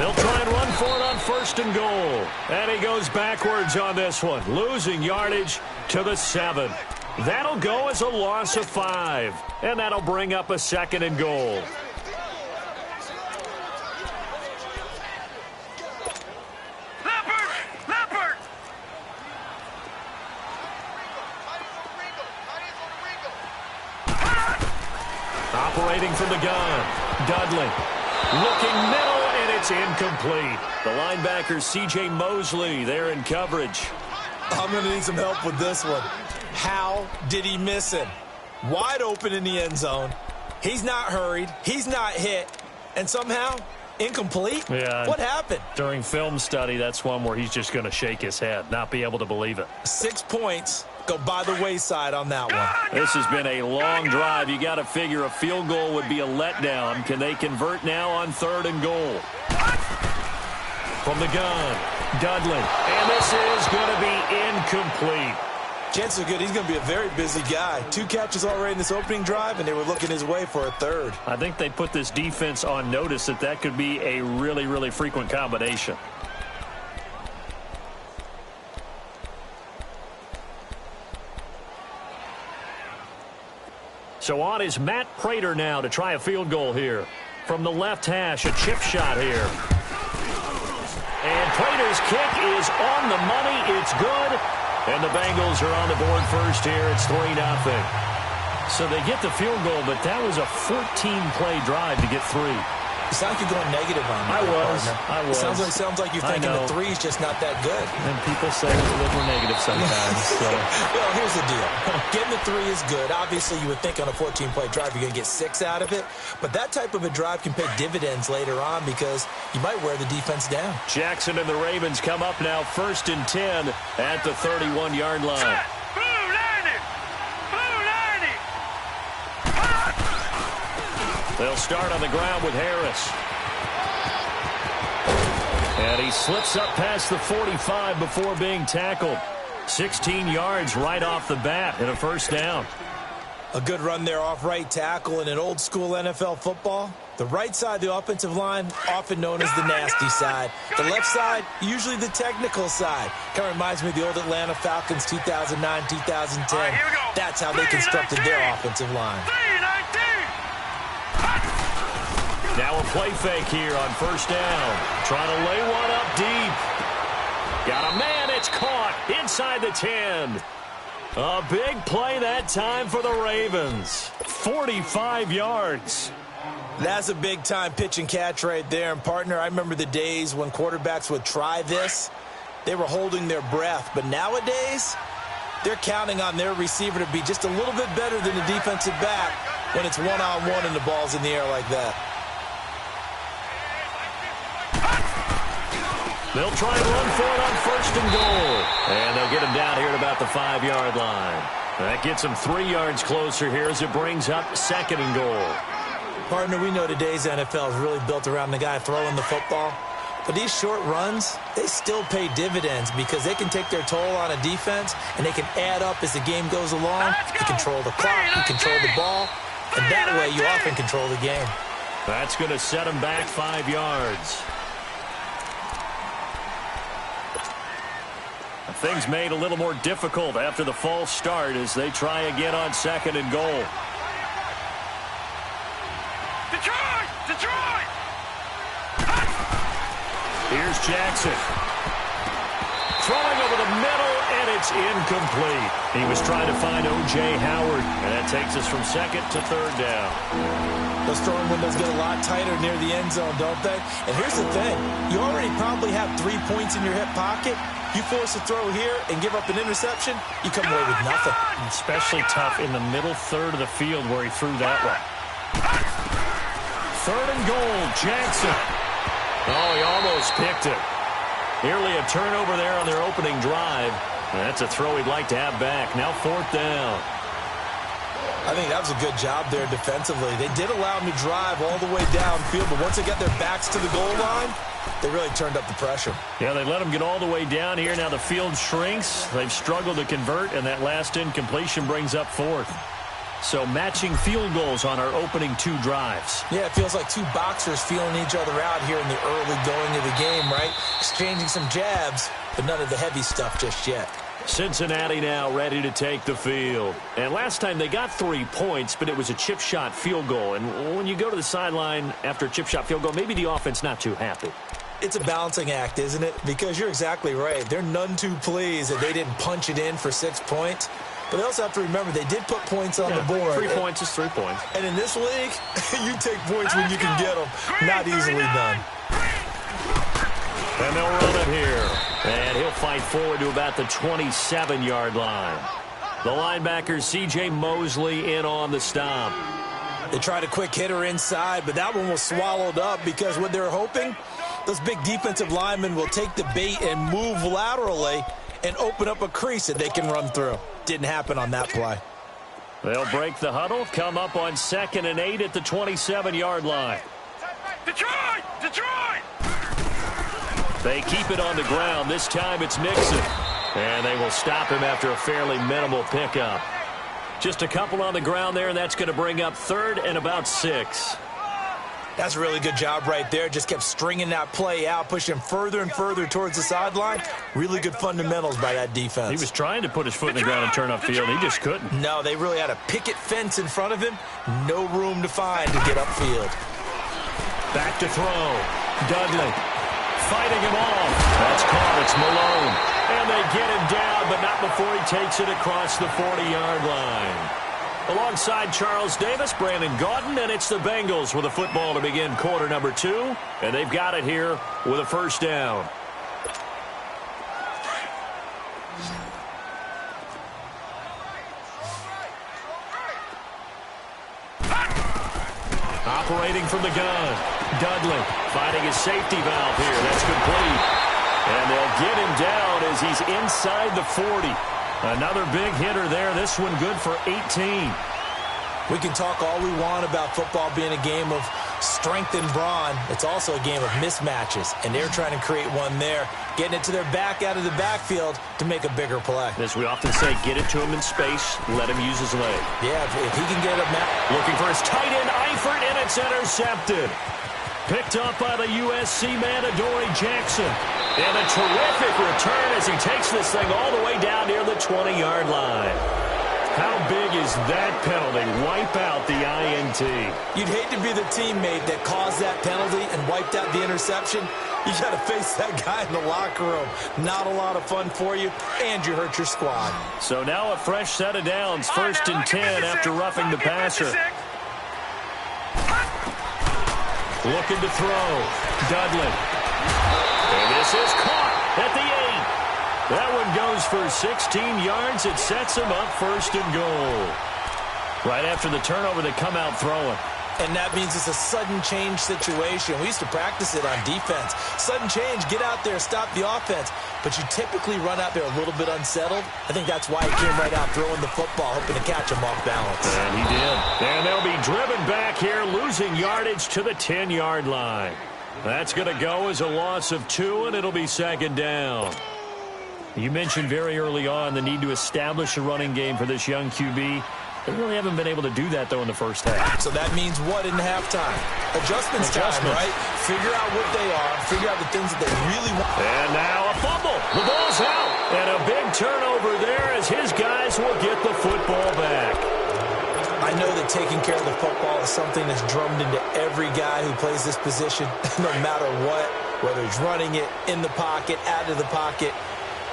They'll try and run for it on 1st and goal. And he goes backwards on this one, losing yardage to the 7. That'll go as a loss of 5. And that'll bring up a 2nd and goal. Operating from the gun, Dudley. Looking middle, and it's incomplete. The linebacker, C.J. Mosley, there in coverage. I'm going to need some help with this one. How did he miss him? Wide open in the end zone. He's not hurried. He's not hit. And somehow, incomplete? Yeah. What happened? During film study, that's one where he's just going to shake his head, not be able to believe it. 6 points go by the wayside on that one. This has been a long drive. You got to figure a field goal would be a letdown. Can they convert now on 3rd and goal? From the gun, Dudley. And this is going to be incomplete. Chances are good he's going to be a very busy guy. 2 catches already in this opening drive, and they were looking his way for a 3rd. I think they put this defense on notice that could be a really, really frequent combination. So on is Matt Prater now to try a field goal here. From the left hash, a chip shot here. And Prater's kick is on the money. It's good. And the Bengals are on the board first here. It's 3-0. So they get the field goal, but that was a 14-play drive to get 3. It sounds like you're going negative on me. I was. It sounds like you're thinking the 3 is just not that good. And people say we're negative sometimes. So. Well, here's the deal. Getting the 3 is good. Obviously, you would think on a 14-play drive you're going to get 6 out of it. But that type of a drive can pay dividends later on because you might wear the defense down. Jackson and the Ravens come up now 1st and 10 at the 31-yard line. They'll start on the ground with Harris. And he slips up past the 45 before being tackled. 16 yards right off the bat and a 1st down. A good run there off right tackle in an old-school NFL football. The right side of the offensive line, often known as the nasty side. The left side, usually the technical side. Kind of reminds me of the old Atlanta Falcons 2009, 2010. Right, here we go. That's how they constructed their offensive line. Now a play fake here on 1st down. Trying to lay one up deep. Got a man. It's caught inside the 10. A big play that time for the Ravens. 45 yards. That's a big-time pitch and catch right there. And, partner, I remember the days when quarterbacks would try this. They were holding their breath. But nowadays, they're counting on their receiver to be just a little bit better than the defensive back when it's one-on-one and the ball's in the air like that. They'll try and run for it on 1st and goal. And they'll get him down here at about the 5-yard line. That gets him 3 yards closer here as it brings up 2nd and goal. Partner, we know today's NFL is really built around the guy throwing the football. But these short runs, they still pay dividends because they can take their toll on a defense and they can add up as the game goes along. You control the clock, you control the ball, and that way you often control the game. That's going to set him back 5 yards. Things made a little more difficult after the false start as they try again on 2nd and goal. Detroit! Here's Jackson. Throwing over the middle, and it's incomplete. He was trying to find O.J. Howard, and that takes us from 2nd to 3rd down. Those throwing windows get a lot tighter near the end zone, don't they? And here's the thing. You already probably have 3 points in your hip pocket. You force a throw here and give up an interception, you come away with nothing. Especially tough in the middle third of the field where he threw that one. 3rd and goal, Jackson. Oh, he almost picked it. Nearly a turnover there on their opening drive. That's a throw he'd like to have back. Now 4th down. I think that was a good job there defensively. They did allow him to drive all the way downfield, but once they got their backs to the goal line, they really turned up the pressure. Yeah, they let him get all the way down here. Now the field shrinks. They've struggled to convert, and that last incompletion brings up 4th. So matching field goals on our opening 2 drives. Yeah, it feels like 2 boxers feeling each other out here in the early going of the game, right? Exchanging some jabs, but none of the heavy stuff just yet. Cincinnati now ready to take the field. And last time they got 3 points, but it was a chip shot field goal. And when you go to the sideline after a chip shot field goal, maybe the offense not too happy. It's a balancing act, isn't it? Because you're exactly right. They're none too pleased that they didn't punch it in for 6 points. But they also have to remember they did put points on the board. 3 points is 3 points. And in this league, you take points when you can get them. Not easily done. And they'll run it here. And he'll fight forward to about the 27-yard line. The linebacker, C.J. Mosley, in on the stop. They tried a quick hitter inside, but that one was swallowed up because what they're hoping, those big defensive linemen will take the bait and move laterally and open up a crease that they can run through. Didn't happen on that play. They'll break the huddle, come up on 2nd and 8 at the 27-yard line. Detroit! Detroit! They keep it on the ground. This time it's Mixon. And they will stop him after a fairly minimal pickup. Just a couple on the ground there, and that's going to bring up 3rd and about 6. That's a really good job right there. Just kept stringing that play out, pushing further and further towards the sideline. Really good fundamentals by that defense. He was trying to put his foot in the ground and turn upfield. He just couldn't. No, they really had a picket fence in front of him. No room to find to get upfield. Back to throw. Dudley fighting him off. That's caught. It's Malone. And they get him down, but not before he takes it across the 40-yard line. Alongside Charles Davis, Brandon Gaudin, and it's the Bengals with a football to begin quarter number 2. And they've got it here with a first down. Operating from the gun. Dudley finding his safety valve here. That's complete. And they'll get him down as he's inside the 40. Another big hitter there. This one good for 18. We can talk all we want about football being a game of strength and brawn. It's also a game of mismatches, and they're trying to create one there, getting it to their back out of the backfield to make a bigger play. As we often say, get it to him in space, let him use his leg. Yeah, if he can get a looking for his tight end, Eifert, and it's intercepted. Picked up by the USC man, Adoree Jackson. And a terrific return as he takes this thing all the way down near the 20-yard line. How big is that penalty? Wipe out the INT. You'd hate to be the teammate that caused that penalty and wiped out the interception. You got to face that guy in the locker room. Not a lot of fun for you, and you hurt your squad. So now a fresh set of downs, 1st and 10 after roughing the passer. Looking to throw. Dudley. And this is caught at the 8. That one goes for 16 yards. It sets him up 1st and goal. Right after the turnover, they come out throwing. And that means it's a sudden change situation. We used to practice it on defense. Sudden change, get out there, stop the offense. But you typically run out there a little bit unsettled. I think that's why he came right out throwing the football, hoping to catch him off balance. And he did. And they'll be driven back here, losing yardage to the 10-yard line. That's going to go as a loss of 2, and it'll be 2nd down. You mentioned very early on the need to establish a running game for this young QB. They really haven't been able to do that, though, in the first half. So that means what in halftime? Adjustments time, right? Figure out what they are. Figure out the things that they really want. And now a fumble. The ball's out. And a big turnover there as his guys will get the football back. I know that taking care of the football is something that's drummed into every guy who plays this position, no matter what, whether he's running it, in the pocket, out of the pocket.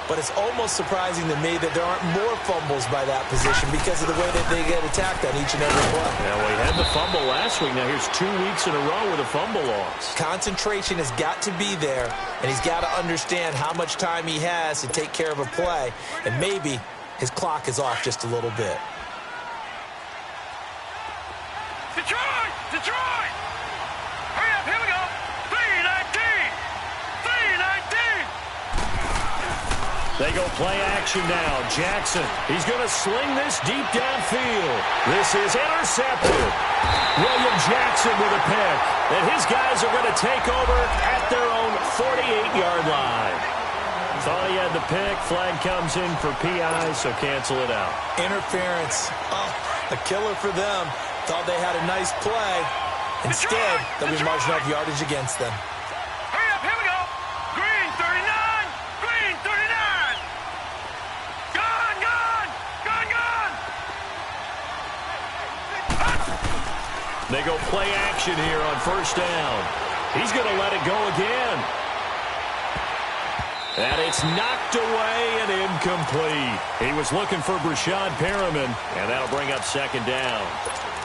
But it's almost surprising to me that there aren't more fumbles by that position because of the way that they get attacked on each and every play. Now, we had the fumble last week. Now, here's 2 weeks in a row with a fumble loss. Concentration has got to be there, and he's got to understand how much time he has to take care of a play, and maybe his clock is off just a little bit. Detroit! Detroit! Hurry up, here we go! 3-19! 3-19! They go play action now. Jackson, he's going to sling this deep downfield. This is intercepted. William Jackson with a pick. And his guys are going to take over at their own 48-yard line. Thought he had the pick. Flag comes in for PI, so cancel it out. Interference. Oh, A killer for them. Thought they had a nice play. Instead, they'll be marching off yardage against them. Hurry up, here we go. Green 39. Green 39. Gone, gone. Gone, gone. They go play action here on first down. He's going to let it go again. And it's knocked away and incomplete. He was looking for Brashad Perriman, and that'll bring up second down.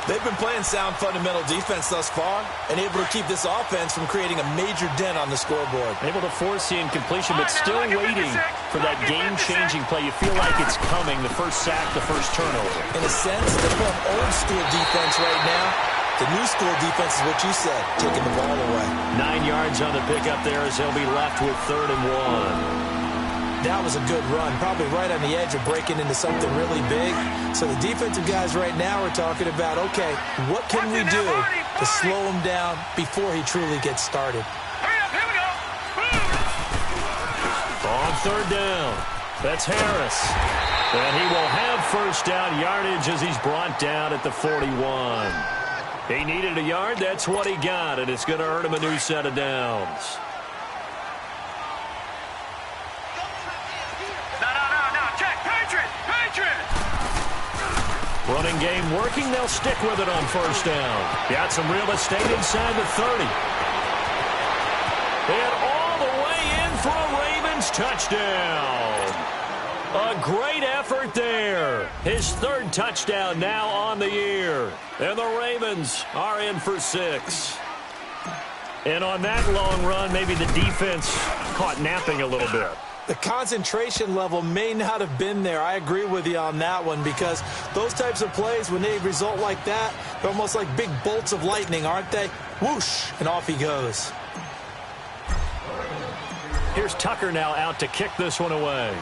They've been playing sound fundamental defense thus far and able to keep this offense from creating a major dent on the scoreboard. Able to force the incompletion, but still waiting for that game-changing play. You feel like it's coming, the first sack, the first turnover. In a sense, they're playing old-school defense right now. The new school defense is what you said, taking the ball away. 9 yards on the pickup there as they'll be left with 3rd and 1. That was a good run, probably right on the edge of breaking into something really big. So the defensive guys right now are talking about, okay, what can we do to slow him down before he truly gets started? Hurry up, here we go. On 3rd down, that's Harris. And he will have first down yardage as he's brought down at the 41. He needed a yard, that's what he got, and it's going to earn him a new set of downs. No, check, Patriot. Running game working, they'll stick with it on first down. Got some real estate inside the 30. And all the way in for a Ravens touchdown. A great effort there. His 3rd touchdown now on the year. And the Ravens are in for 6. And on that long run, maybe the defense caught napping a little bit. The concentration level may not have been there. I agree with you on that one because those types of plays, when they result like that, they're almost like big bolts of lightning, aren't they? Whoosh, and off he goes. Here's Tucker now out to kick this one away.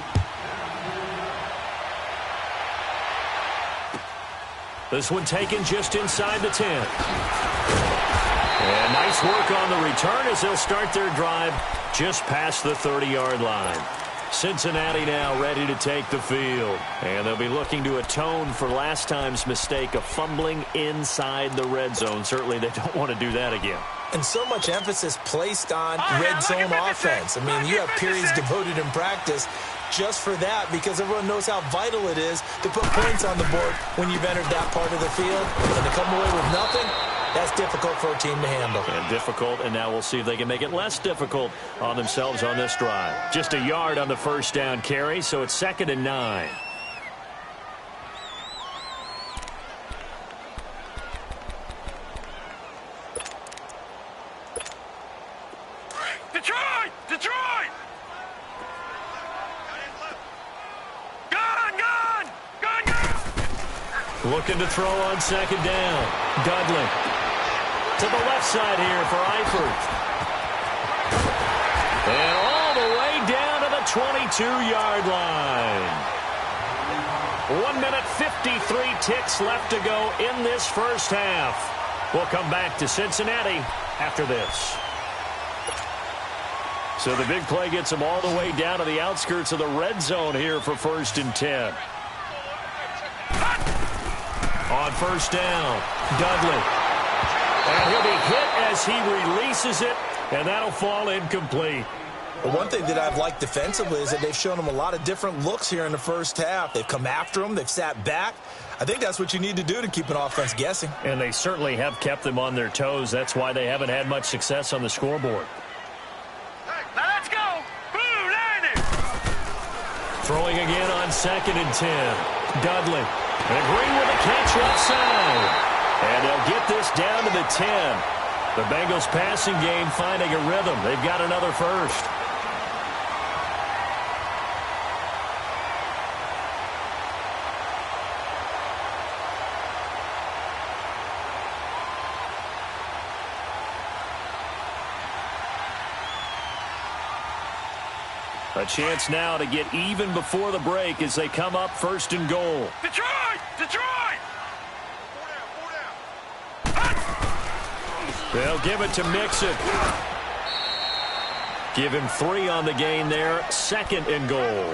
This one taken just inside the 10. And nice work on the return as they'll start their drive just past the 30-yard line. Cincinnati now ready to take the field. And they'll be looking to atone for last time's mistake of fumbling inside the red zone. Certainly they don't want to do that again. And so much emphasis placed on red zone offense. I mean, you have periods devoted in practice just for that because everyone knows how vital it is to put points on the board when you've entered that part of the field. And to come away with nothing, that's difficult for a team to handle. And difficult, and now we'll see if they can make it less difficult on themselves on this drive. Just a yard on the first down carry, so it's 2nd and 9. Detroit! Gone! Looking to throw on 2nd down. Dudley. To the left side here for Eifert. And all the way down to the 22-yard line. 1 minute 53 ticks left to go in this first half. We'll come back to Cincinnati after this. So the big play gets them all the way down to the outskirts of the red zone here for 1st and 10. On first down, Dudley. And he'll be hit as he releases it, and that'll fall incomplete. Well, one thing that I've liked defensively is that they've shown him a lot of different looks here in the first half. They've come after him. They've sat back. I think that's what you need to do to keep an offense guessing. And they certainly have kept them on their toes. That's why they haven't had much success on the scoreboard. Now let's go! Blue landing! Throwing again on 2nd and 10. Dudley. And Green with a catch left side. And they'll get this down to the 10. The Bengals passing game finding a rhythm. They've got another first. A chance now to get even before the break as they come up 1st and goal. Detroit! They'll give it to Mixon. Give him 3 on the gain there. 2nd and goal.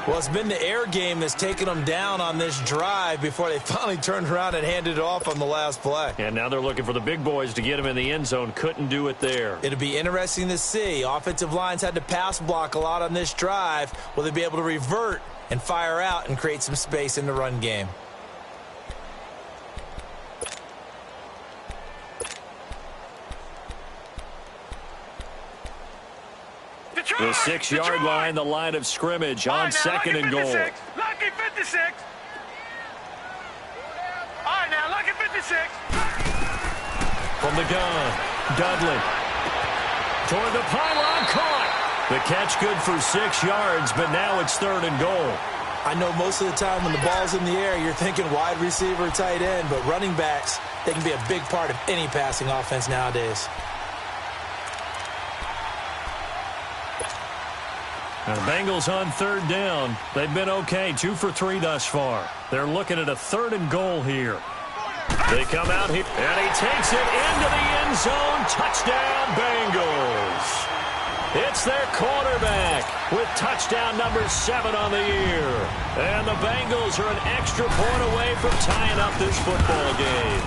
Well, it's been the air game that's taken them down on this drive before they finally turned around and handed it off on the last play. And now they're looking for the big boys to get him in the end zone. Couldn't do it there. It'll be interesting to see. Offensive lines had to pass block a lot on this drive. Will they be able to revert and fire out and create some space in the run game? The 6-yard line, the line of scrimmage on second and goal. Lucky 56. All right, now, lucky 56. From the gun, Dudley. Toward the pylon, caught. The catch good for 6 yards, but now it's third and goal. I know most of the time when the ball's in the air, you're thinking wide receiver, tight end, but running backs, they can be a big part of any passing offense nowadays. Now the Bengals on third down. They've been okay, 2 for 3 thus far. They're looking at a third and goal here. They come out here, and he takes it into the end zone. Touchdown, Bengals. It's their quarterback with touchdown number 7 on the year. And the Bengals are an extra point away from tying up this football game.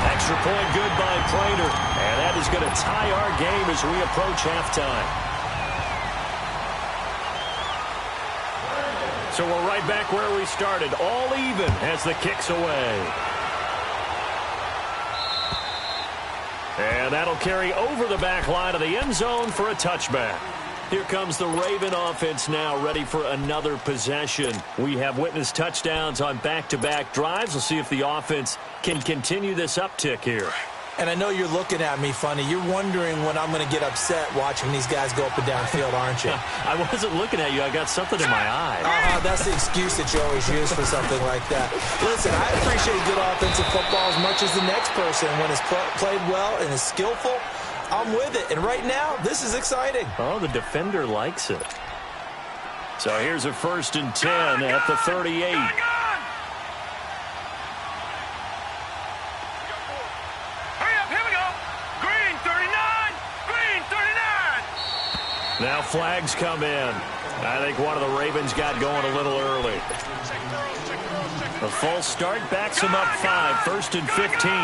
Extra point good by Prater. And that is going to tie our game as we approach halftime. So we're right back where we started, all even as the kick's away. And that'll carry over the back line of the end zone for a touchback. Here comes the Raven offense now, ready for another possession. We have witnessed touchdowns on back-to-back drives. We'll see if the offense can continue this uptick here. And I know you're looking at me funny. You're wondering when I'm going to get upset watching these guys go up and down field, aren't you? I wasn't looking at you. I got something in my eye. That's the excuse that you always use for something like that. Listen, I appreciate good offensive football as much as the next person. When it's played well and is skillful, I'm with it. And right now, this is exciting. Oh, the defender likes it. So here's a 1st and 10 at the 38. Now flags come in. I think one of the Ravens got going a little early. The false start backs him up 5, 1st and 15. Good.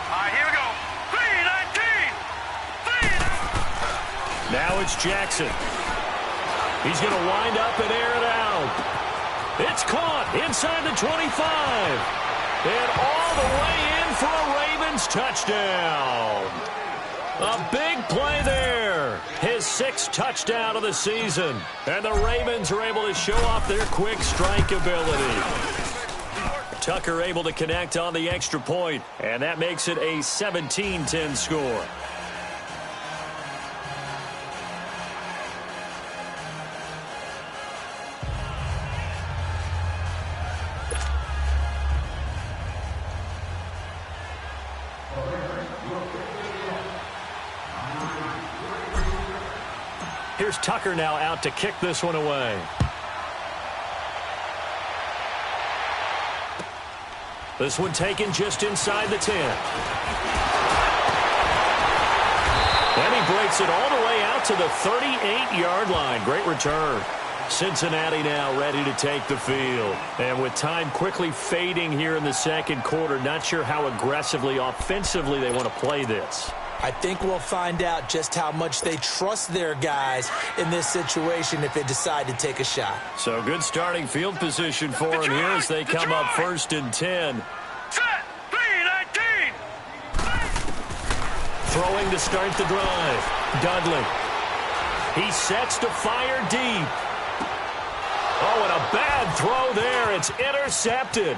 All right, here we go. 3-19. Now it's Jackson. He's going to wind up and air it out. It's caught inside the 25. And all the way in for a Ravens touchdown. A big play there. His 6th touchdown of the season. And the Ravens are able to show off their quick strike ability. Tucker able to connect on the extra point. And that makes it a 17-10 score. Here's Tucker now out to kick this one away. This one taken just inside the 10. And he breaks it all the way out to the 38-yard line. Great return. Cincinnati now ready to take the field. And with time quickly fading here in the second quarter, not sure how aggressively, offensively they want to play this. I think we'll find out just how much they trust their guys in this situation if they decide to take a shot. So good starting field position for them here as they come up 1st and 10. Set. 3-19. Throwing to start the drive. Dudley. He sets to fire deep. Oh, and a bad throw there. It's intercepted.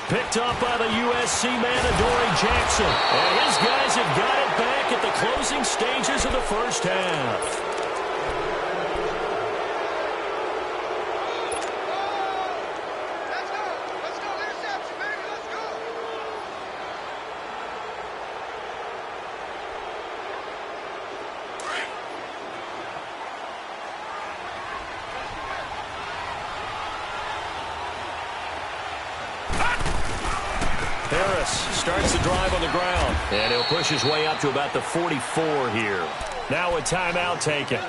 Picked up by the USC man, Adoree Jackson. And his guys have got it back at the closing stages of the first half. Harris starts the drive on the ground. And he'll push his way up to about the 44 here. Now a timeout taken.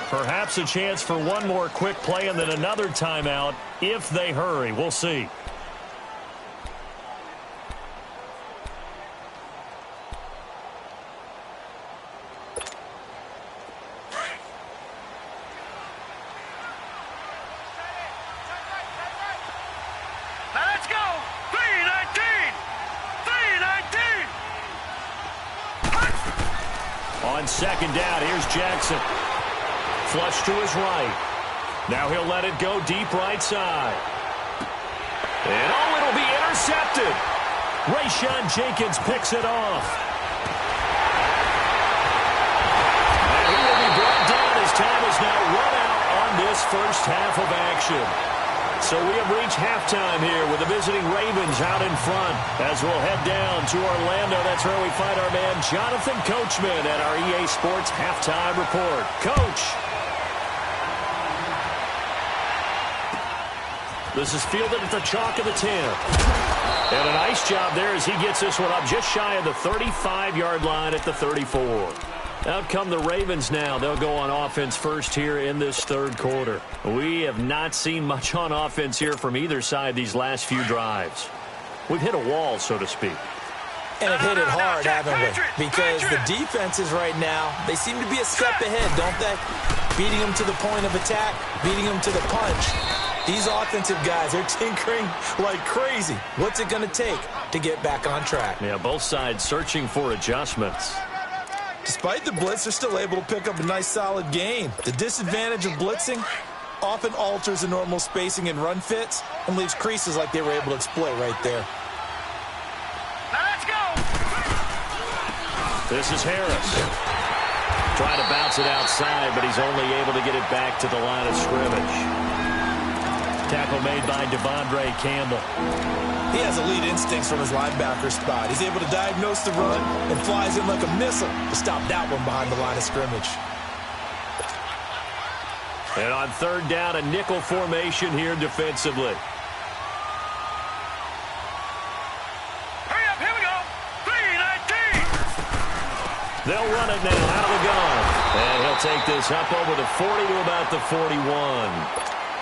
Perhaps a chance for one more quick play and then another timeout if they hurry. We'll see. Now let's go. 3:19. 3:19. On second down, here's Jackson. Flush to his right. Now he'll let it go deep right side. And oh, it'll be intercepted. Rayshon Jenkins picks it off. And he will be brought down as time is now run out on this first half of action. So we have reached halftime here with the visiting Ravens out in front. As we'll head down to Orlando, that's where we find our man Jonathan Coachman at our EA Sports Halftime Report. Coach. This is fielded at the chalk of the 10. And a nice job there as he gets this one up just shy of the 35-yard line at the 34. Out come the Ravens now. They'll go on offense first here in this third quarter. We have not seen much on offense here from either side these last few drives. We've hit a wall, so to speak. And have hit it hard, haven't we? Because the defenses right now, they seem to be a step ahead, don't they? Beating them to the point of attack, beating them to the punch. These offensive guys are tinkering like crazy. What's it going to take to get back on track? Yeah, both sides searching for adjustments. Despite the blitz, they're still able to pick up a nice, solid gain. The disadvantage of blitzing often alters the normal spacing and run fits and leaves creases like they were able to exploit right there. Now let's go. This is Harris. Trying to bounce it outside, but he's only able to get it back to the line of scrimmage. Tackle made by Devondre Campbell. He has elite instincts from his linebacker spot. He's able to diagnose the run and flies in like a missile to stop that one behind the line of scrimmage. And on third down, a nickel formation here defensively. Hurry up, here we go. 3:19. They'll run it now out of the gun. And he'll take this up over the 40 to about the 41.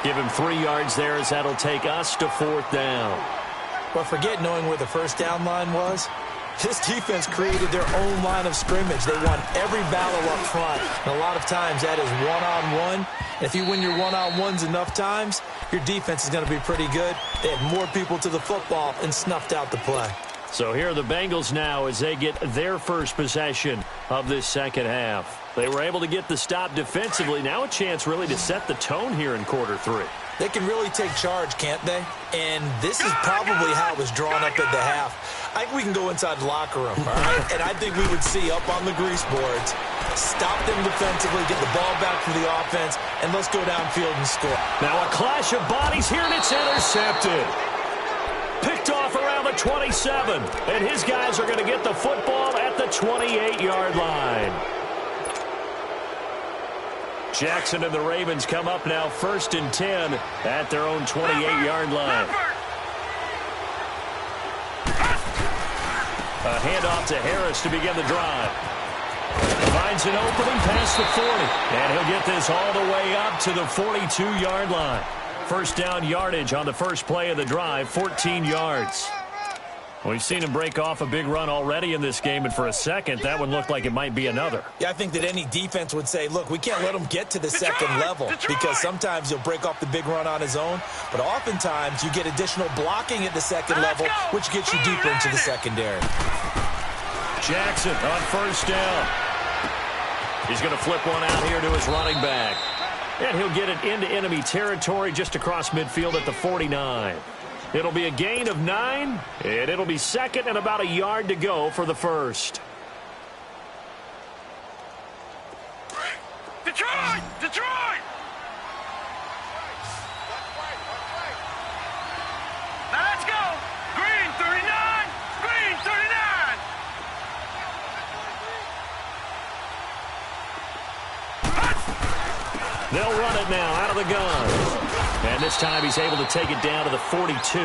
Give him 3 yards there as that'll take us to fourth down. But forget knowing where the first down line was. This defense created their own line of scrimmage. They won every battle up front. And a lot of times that is one-on-one. And if you win your one-on-ones enough times, your defense is going to be pretty good. They had more people to the football and snuffed out the play. So here are the Bengals now as they get their first possession of this second half. They were able to get the stop defensively. Now a chance really to set the tone here in quarter 3. They can really take charge, can't they? And this is probably how it was drawn up at the half. I think we can go inside the locker room, all right? And I think we would see up on the grease boards, stop them defensively, get the ball back for the offense, and let's go downfield and score. Now a clash of bodies here, and it's intercepted. Picked off around the 27, and his guys are going to get the football at the 28-yard line. Jackson and the Ravens come up now 1st and 10 at their own 28-yard line. A handoff to Harris to begin the drive. Finds an opening past the 40, and he'll get this all the way up to the 42-yard line. First down yardage on the first play of the drive, 14 yards. We've seen him break off a big run already in this game, and for a second, that one looked like it might be another. Yeah, I think that any defense would say, look, we can't let him get to the second level because sometimes he'll break off the big run on his own, but oftentimes you get additional blocking at the second level, which gets you deeper into the secondary. Jackson on first down. He's going to flip one out here to his running back. And he'll get it into enemy territory just across midfield at the 49. It'll be a gain of 9, and it'll be second and about a yard to go for the first. Detroit! Detroit! Now let's go! Green 39! Green 39! They'll run it now out of the gun. And this time he's able to take it down to the 42.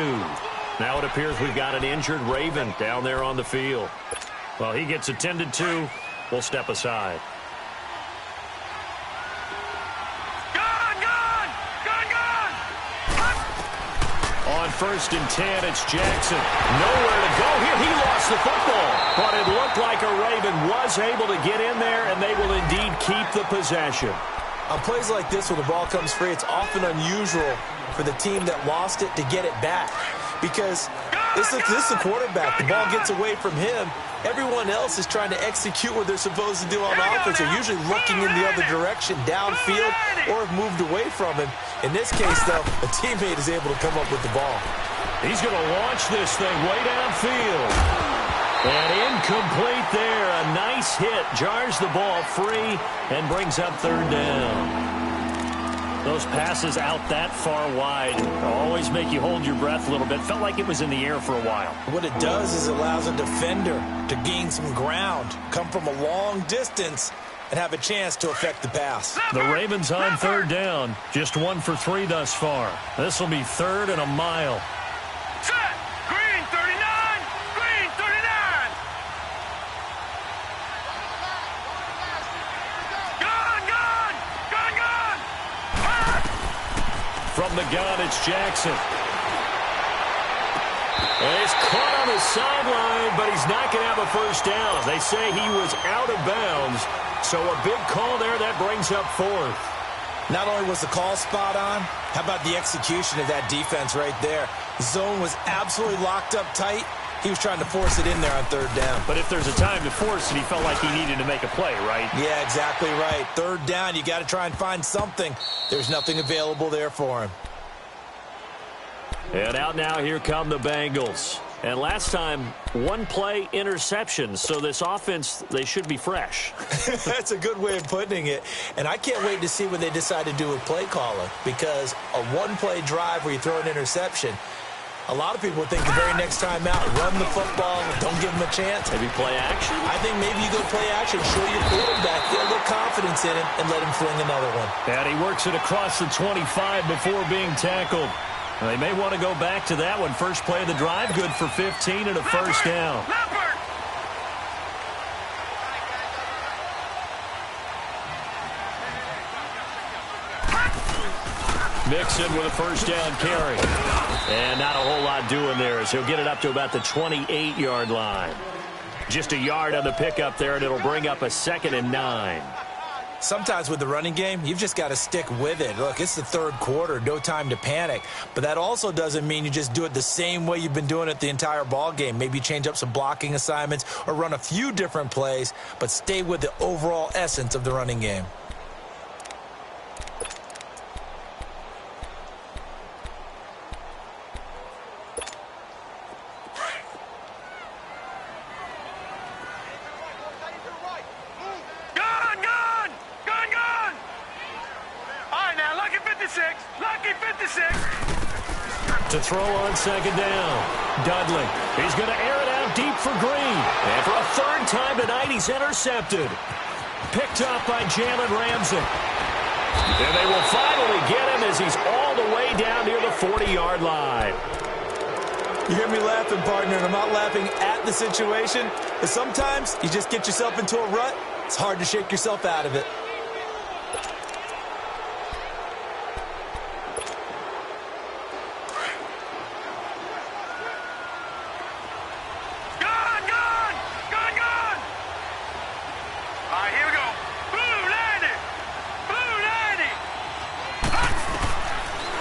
Now it appears we've got an injured Raven down there on the field. Well, he gets attended to. We'll step aside. 1st and 10. It's Jackson. Nowhere to go here. He lost the football. But it looked like a Raven was able to get in there, and they will indeed keep the possession. On plays like this where the ball comes free, it's often unusual for the team that lost it to get it back. Because this is the quarterback. The ball gets away from him. Everyone else is trying to execute what they're supposed to do on offense. They're usually looking in the other direction, downfield, or have moved away from him. In this case, though, a teammate is able to come up with the ball. He's going to launch this thing way downfield. And incomplete there. A nice hit. Jars the ball free and brings up 3rd down. Those passes out that far wide always make you hold your breath a little bit. Felt like it was in the air for a while. What it does is it allows a defender to gain some ground, come from a long distance, and have a chance to affect the pass. The Ravens on 3rd down. Just 1 for 3 thus far. This will be 3rd and a mile. Set. Green 39. Green 39. Gun. From the gun, it's Jackson. And he's caught on the sideline, but he's not going to have a 1st down. They say he was out of bounds, so a big call there that brings up 4th. Not only was the call spot on, how about the execution of that defense right there? The zone was absolutely locked up tight. He was trying to force it in there on 3rd down. But if there's a time to force it, he felt like he needed to make a play, right? Yeah, exactly right. 3rd down, you got to try and find something. There's nothing available there for him. And out now, here come the Bengals. And last time, 1 play interception. So this offense, they should be fresh. That's a good way of putting it. And I can't wait to see what they decide to do with play calling. Because a 1-play drive where you throw an interception, a lot of people think the very next time out, run the football, don't give them a chance. Maybe play action? I think maybe you go play action, show your quarterback, get a little confidence in him, and let him fling another one. And he works it across the 25 before being tackled. They may want to go back to that one. First play of the drive, good for 15 and a 1st down. Mixon with a 1st down carry. And not a whole lot doing there as he'll get it up to about the 28-yard line. Just a yard on the pickup there, and it'll bring up a 2nd and 9. Sometimes with the running game, you've just got to stick with it. Look, it's the 3rd quarter, no time to panic. But that also doesn't mean you just do it the same way you've been doing it the entire ball game. Maybe change up some blocking assignments or run a few different plays, but stay with the overall essence of the running game. To throw on 2nd down. Dudley. He's going to air it out deep for Green. And for a 3rd time tonight, he's intercepted. Picked up by Jalen Ramsey. And they will finally get him as he's all the way down near the 40-yard line. You hear me laughing, partner, and I'm not laughing at the situation. But sometimes you just get yourself into a rut. It's hard to shake yourself out of it.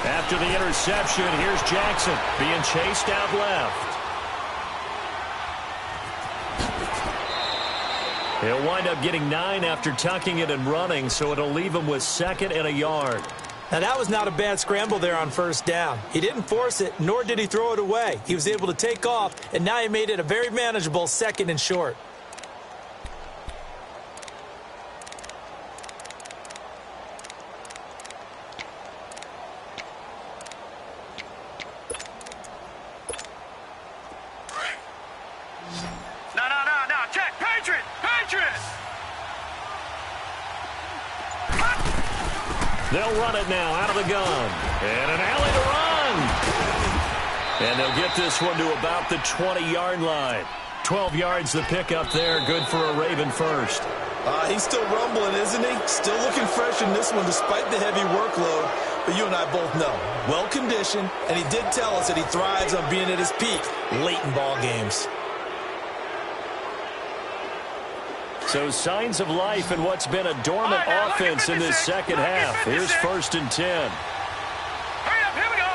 After the interception, here's Jackson being chased out left. He'll wind up getting 9 after tucking it and running, so it'll leave him with 2nd and a yard. Now, that was not a bad scramble there on 1st down. He didn't force it, nor did he throw it away. He was able to take off, and now he made it a very manageable 2nd and short. They'll run it now out of the gun. And an alley to run. And they'll get this one to about the 20-yard line. 12 yards the pickup there. Good for a Raven 1st. He's still rumbling, isn't he? Still looking fresh in this one despite the heavy workload. But you and I both know, well-conditioned, and he did tell us that he thrives on being at his peak late in ball games. So signs of life in what's been a dormant offense in this second half. Here's 1st and 10. Hurry up, here we go.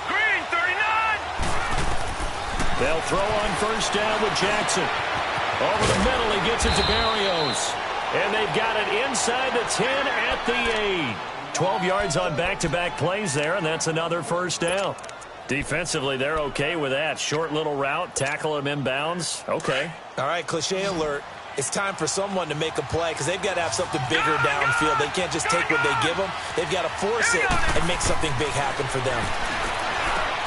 Green, 39. They'll throw on 1st down with Jackson. Over the middle, he gets it to Barrios. And they've got it inside the 10 at the 8. 12 yards on back-to-back plays there, and that's another 1st down. Defensively, they're okay with that. Short little route, tackle him inbounds. Okay. All right, cliche alert. It's time for someone to make a play because they've got to have something bigger downfield. They can't just take what they give them. They've got to force it and make something big happen for them.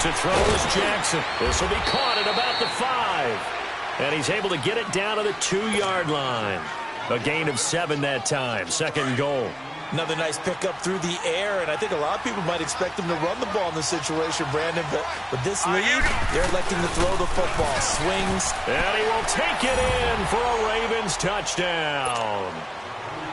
To throw is Jackson. This will be caught at about the 5. And he's able to get it down to the 2-yard line. A gain of 7 that time. 2nd and goal. Another nice pickup through the air, and I think a lot of people might expect him to run the ball in this situation, Brandon, but with this lead, they're electing to throw the football. Swings. And he will take it in for a Ravens touchdown.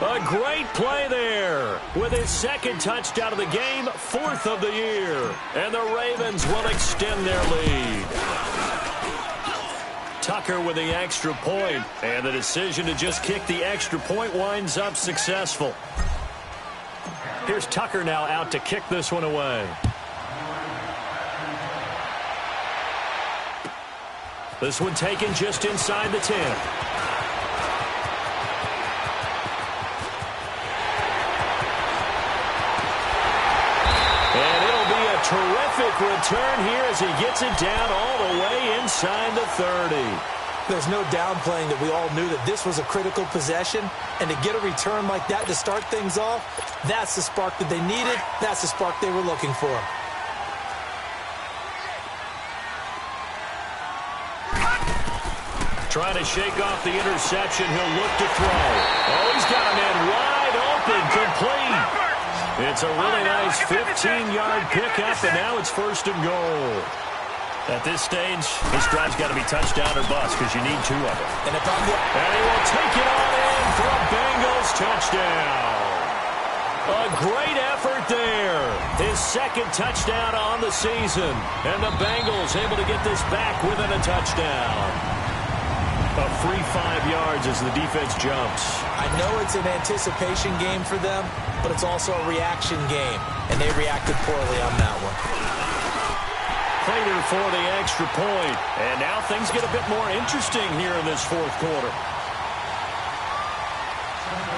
A great play there with his 2nd touchdown of the game, 4th of the year. And the Ravens will extend their lead. Tucker with the extra point, and the decision to just kick the extra point winds up successful. Here's Tucker now out to kick this one away. This one taken just inside the 10. And it'll be a terrific return here as he gets it down all the way inside the 30. There's no downplaying that we all knew that this was a critical possession, and to get a return like that to start things off, that's the spark that they needed. That's the spark they were looking for. Trying to shake off the interception. He'll look to throw. Oh, he's got a man wide open, complete. It's a really nice 15-yard pickup, and now it's 1st and goal. At this stage, this drive's got to be touchdown or bust because you need 2 of them. And he will take it on in for a Bengals touchdown. A great effort there. His 2nd touchdown on the season. And the Bengals able to get this back within a touchdown. A free 5 yards as the defense jumps. I know it's an anticipation game for them, but it's also a reaction game. And they reacted poorly on that one. Prater for the extra point. And now things get a bit more interesting here in this 4th quarter.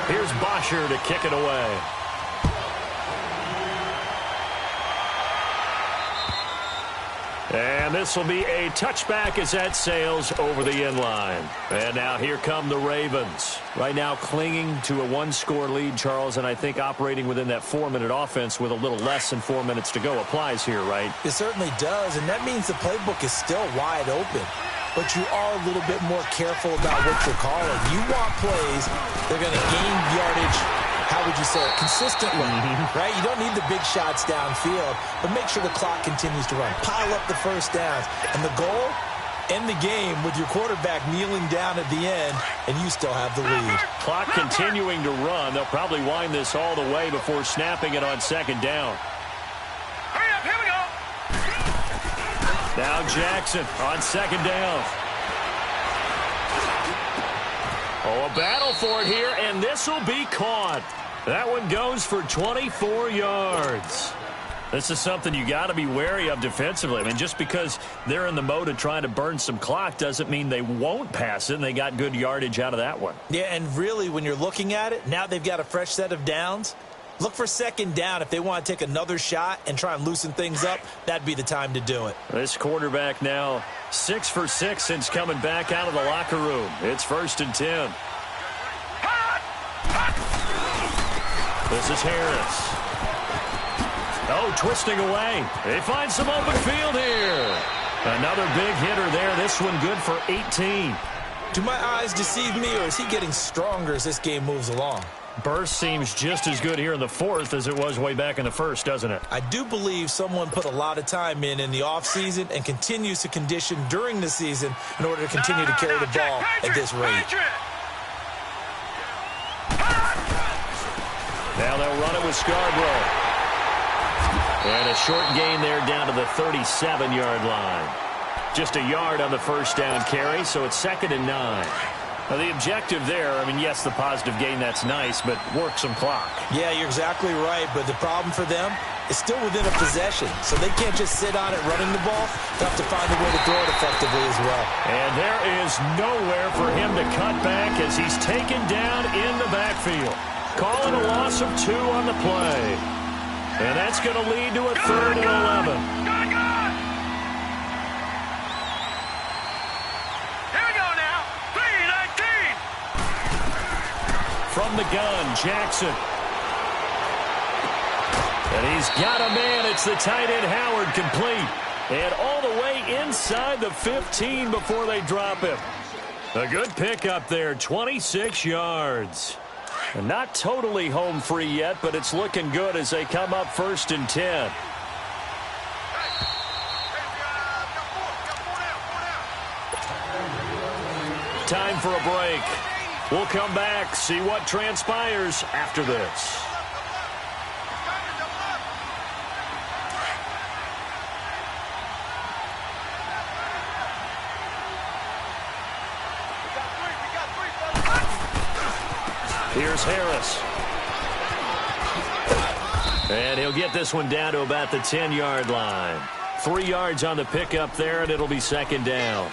Here's Bosher to kick it away. And this will be a touchback as that sails over the end line. And now here come the Ravens. Right now clinging to a 1-score lead, Charles, and I think operating within that 4-minute offense with a little less than 4 minutes to go applies here, right? It certainly does, and that means the playbook is still wide open. But you are a little bit more careful about what you're calling. You want plays, they're going to gain yardage, how would you say it, consistently, right? You don't need the big shots downfield, but make sure the clock continues to run. Pile up the 1st downs. And the goal, end the game with your quarterback kneeling down at the end, and you still have the lead. Clock continuing to run. They'll probably wind this all the way before snapping it on 2nd down. Hurry up, here we go. Now Jackson on 2nd down. Oh, a battle for it here, and this will be caught. That one goes for 24 yards. This is something you got to be wary of defensively. I mean, just because they're in the mode of trying to burn some clock doesn't mean they won't pass it, and they got good yardage out of that one. Yeah, and really, when you're looking at it, now they've got a fresh set of downs. Look for 2nd down. If they want to take another shot and try and loosen things up, that'd be the time to do it. This quarterback now 6 for 6 since coming back out of the locker room. It's 1st and 10. This is Harris. Oh, twisting away. They find some open field here. Another big hitter there. This one good for 18. Do my eyes deceive me, or is he getting stronger as this game moves along? Burst seems just as good here in the 4th as it was way back in the 1st, doesn't it? I do believe someone put a lot of time in the offseason and continues to condition during the season in order to continue to carry the ball at this rate. Now they'll run it with Scarborough. And a short gain there down to the 37-yard line. Just a yard on the first down carry, so it's 2nd and 9. Now, the objective there, I mean, yes, the positive gain, that's nice, but work some clock. Yeah, you're exactly right, but the problem for them is still within a possession, so they can't just sit on it running the ball. They'll have to find a way to throw it effectively as well. And there is nowhere for him to cut back as he's taken down in the backfield. Calling a loss of 2 on the play. And that's going to lead to a 3rd and 11. From the gun, Jackson. And he's got a man. It's the tight end, Howard, complete. And all the way inside the 15 before they drop him. A good pickup there, 26 yards. And not totally home free yet, but it's looking good as they come up 1st and 10. Time for a break. We'll come back, see what transpires after this. Here's Harris. And he'll get this one down to about the 10-yard line. 3 yards on the pickup there, and it'll be 2nd down.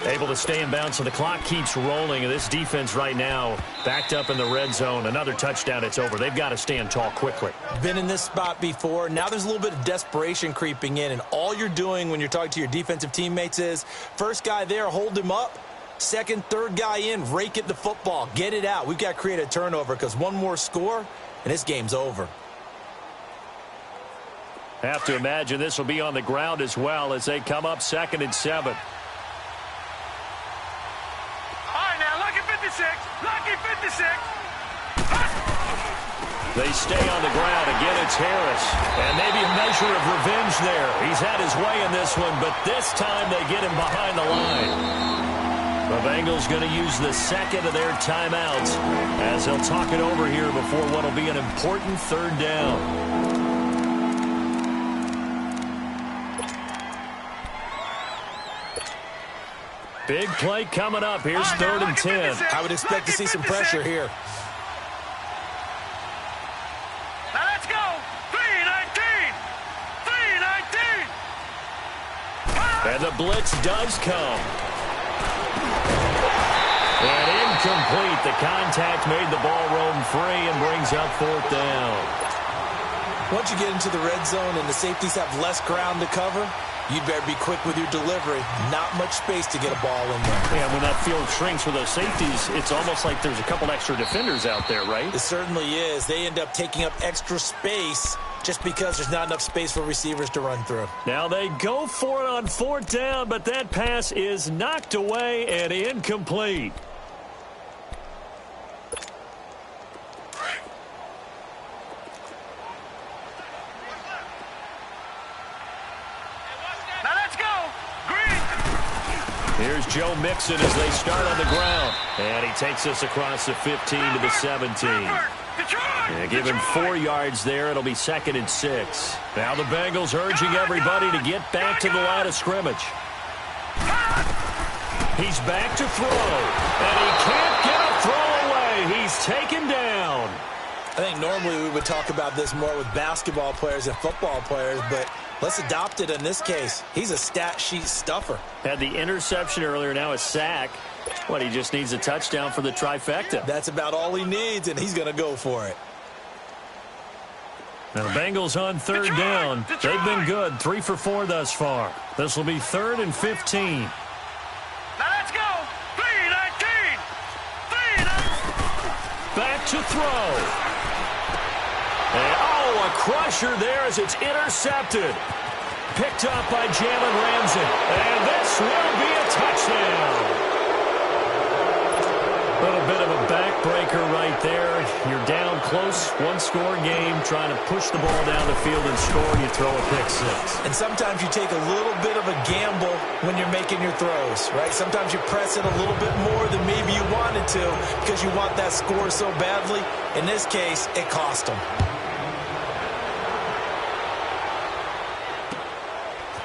Able to stay in bounds, so the clock keeps rolling. And this defense right now backed up in the red zone. Another touchdown, it's over. They've got to stand tall quickly. Been in this spot before. Now there's a little bit of desperation creeping in. And all you're doing when you're talking to your defensive teammates is, first guy there, hold him up. Second, third guy in, rake at the football. Get it out. We've got to create a turnover because one more score, and this game's over. Have to imagine this will be on the ground as well as they come up 2nd and 7. Lucky 56. They stay on the ground. Again, it's Harris. And maybe a measure of revenge there. He's had his way in this one, but this time they get him behind the line. The Bengals going to use the 2nd of their timeouts as they'll talk it over here before what will be an important 3rd down. Big play coming up. Here's 3rd and 10. I would expect to see some pressure here. Now let's go. 3-19. 3-19. And the blitz does come. And incomplete. The contact made the ball roam free and brings up 4th down. Once you get into the red zone and the safeties have less ground to cover, you better be quick with your delivery. Not much space to get a ball in there. Yeah, when that field shrinks with those safeties, it's almost like there's a couple extra defenders out there, right? It certainly is. They end up taking up extra space just because there's not enough space for receivers to run through. Now they go for it on 4th down, but that pass is knocked away and incomplete. Here's Joe Mixon as they start on the ground. And he takes us across the 15 to the 17. And give him 4 yards there. It'll be 2nd and 6. Now the Bengals urging everybody to get back to the line of scrimmage. He's back to throw. And he can't get a throw away. He's taken down. I think normally we would talk about this more with basketball players and football players, but let's adopt it in this case. He's a stat sheet stuffer. Had the interception earlier, now a sack. What, he just needs a touchdown for the trifecta. That's about all he needs, and he's going to go for it. Now the Bengals on 3rd down. They've been good, 3 for 4 thus far. This will be 3rd and 15. Now let's go. 3-19. 3-19. Back to throw. And, a crusher there as it's intercepted. Picked up by Jalen Ramsey. And this will be a touchdown. A little bit of a backbreaker right there. You're down close, 1-score game, trying to push the ball down the field and score. You throw a pick 6. And sometimes you take a little bit of a gamble when you're making your throws, right? Sometimes you press it a little bit more than maybe you wanted to because you want that score so badly. In this case, it cost them.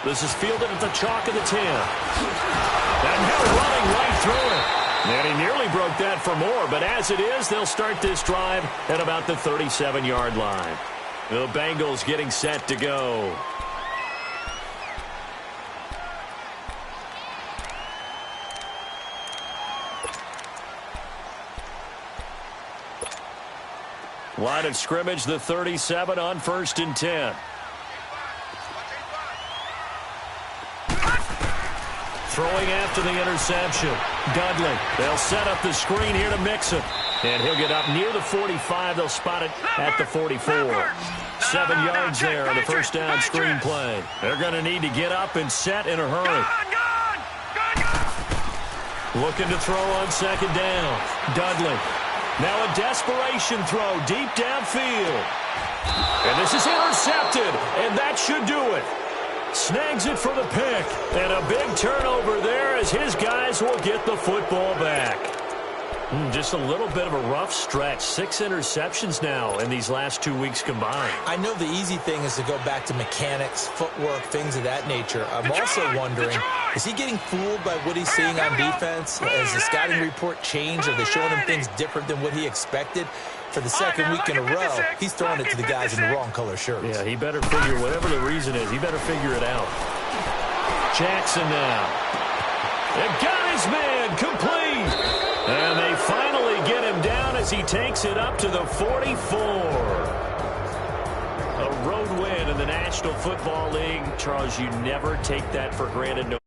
This is fielded at the chalk of the 10. And now running right through it. And he nearly broke that for more, but as it is, they'll start this drive at about the 37-yard line. The Bengals getting set to go. Line of scrimmage, the 37 on 1st and 10. Throwing after the interception. Dudley. They'll set up the screen here to mix it. And he'll get up near the 45. They'll spot it at the 44. 7 yards there on the first down screen play. They're going to need to get up and set in a hurry. Looking to throw on 2nd down. Dudley. Now a desperation throw deep downfield. And this is intercepted, and that should do it. Snags it for the pick, and a big turnover there as his guys will get the football back. Just a little bit of a rough stretch. 6 interceptions now in these last 2 weeks combined. I know the easy thing is to go back to mechanics, footwork, things of that nature. I'm also wondering, is he getting fooled by what he's seeing on defense? Has the scouting report changed? Are they showing him things different than what he expected? For the second week in a row, he's throwing it to the guys in the wrong color shirts. Yeah, he better figure, whatever the reason is, he better figure it out. Jackson now. They've got his man complete. And they finally get him down as he takes it up to the 44. A road win in the National Football League. Charles, you never take that for granted.